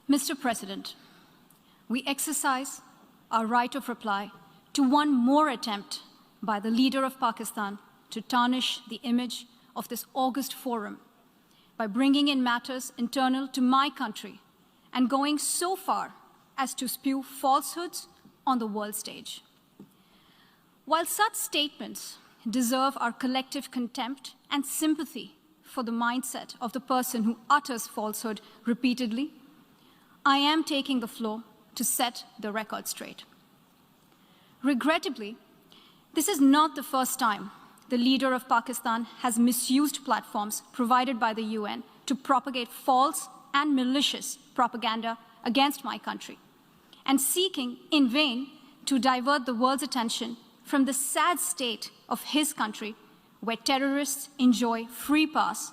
Mr. President, we exercise our right of reply to one more attempt by the leader of Pakistan to tarnish the image of this august forum by bringing in matters internal to my country and going so far as to spew falsehoods on the world stage. While such statements deserve our collective contempt and sympathy for the mindset of the person who utters falsehood repeatedly, I am taking the floor to set the record straight. Regrettably, this is not the first time the leader of Pakistan has misused platforms provided by the UN to propagate false and malicious propaganda against my country, and seeking in vain to divert the world's attention from the sad state of his country, where terrorists enjoy free pass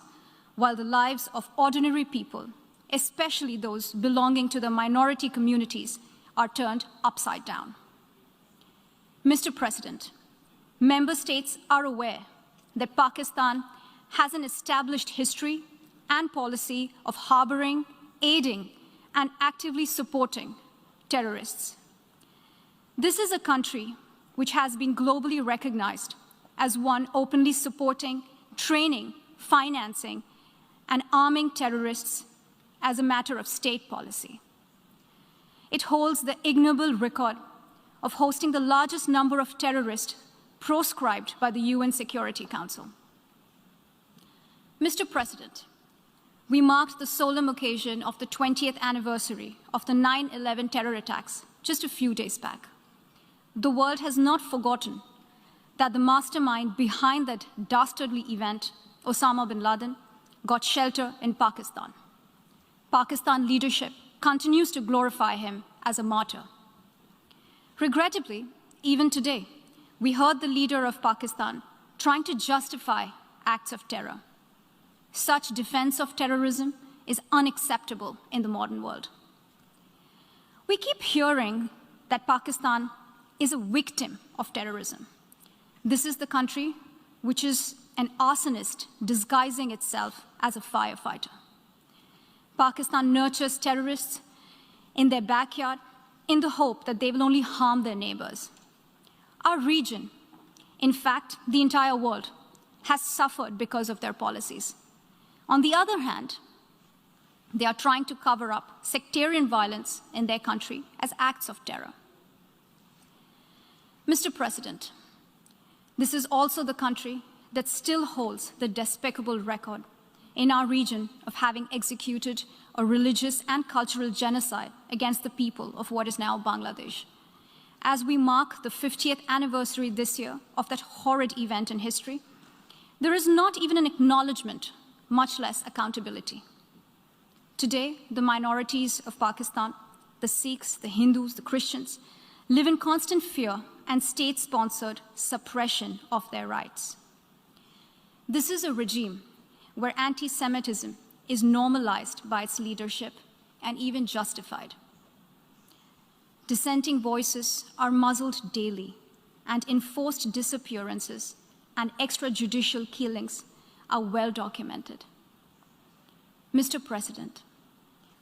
while the lives of ordinary people, especially those belonging to the minority communities, are turned upside down. Mr. President, member states are aware that Pakistan has an established history and policy of harboring, aiding, and actively supporting terrorists. This is a country which has been globally recognized as one openly supporting, training, financing, and arming terrorists as a matter of state policy. It holds the ignoble record of hosting the largest number of terrorists proscribed by the UN Security Council. Mr. President, we marked the solemn occasion of the 20th anniversary of the 9/11 terror attacks just a few days back. The world has not forgotten that the mastermind behind that dastardly event, Osama bin Laden, got shelter in Pakistan. Pakistan leadership continues to glorify him as a martyr. Regrettably, even today, we heard the leader of Pakistan trying to justify acts of terror. Such defense of terrorism is unacceptable in the modern world. We keep hearing that Pakistan is a victim of terrorism. This is the country which is an arsonist disguising itself as a firefighter. Pakistan nurtures terrorists in their backyard in the hope that they will only harm their neighbors. Our region, in fact, the entire world, has suffered because of their policies. On the other hand, they are trying to cover up sectarian violence in their country as acts of terror. Mr. President, this is also the country that still holds the despicable record in our region of having executed a religious and cultural genocide against the people of what is now Bangladesh. As we mark the 50th anniversary this year of that horrid event in history, there is not even an acknowledgement, much less accountability. Today, the minorities of Pakistan, the Sikhs, the Hindus, the Christians, live in constant fear and state-sponsored suppression of their rights. This is a regime where anti-Semitism is normalized by its leadership and even justified. Dissenting voices are muzzled daily, and enforced disappearances and extrajudicial killings are well documented. Mr. President,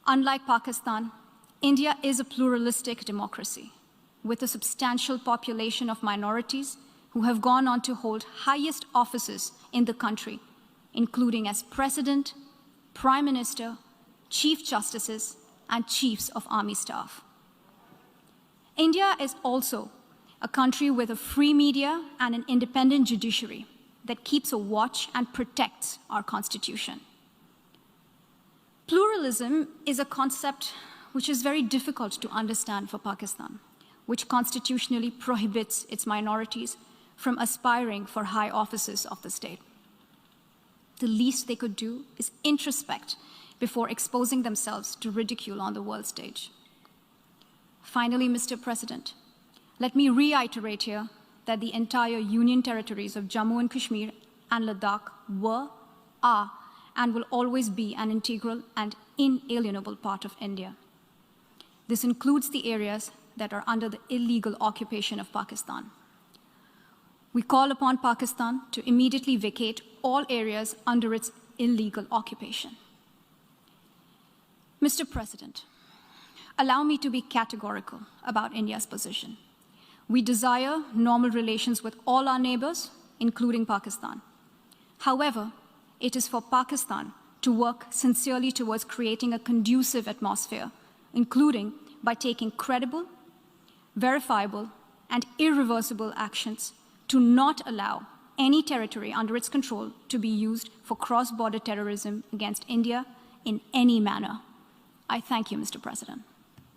unlike Pakistan, India is a pluralistic democracy with a substantial population of minorities who have gone on to hold highest offices in the country, including as President, Prime Minister, Chief Justices, and Chiefs of Army Staff. India is also a country with a free media and an independent judiciary that keeps a watch and protects our Constitution. Pluralism is a concept which is very difficult to understand for Pakistan, which constitutionally prohibits its minorities from aspiring for high offices of the state. The least they could do is introspect before exposing themselves to ridicule on the world stage. Finally, Mr. President, let me reiterate here that the entire Union territories of Jammu and Kashmir and Ladakh were, are, and will always be an integral and inalienable part of India. This includes the areas that are under the illegal occupation of Pakistan. We call upon Pakistan to immediately vacate all areas under its illegal occupation. Mr. President, allow me to be categorical about India's position. We desire normal relations with all our neighbors, including Pakistan. However, it is for Pakistan to work sincerely towards creating a conducive atmosphere, including by taking credible, verifiable, and irreversible actions to not allow any territory under its control to be used for cross-border terrorism against India in any manner. I thank you, Mr. President.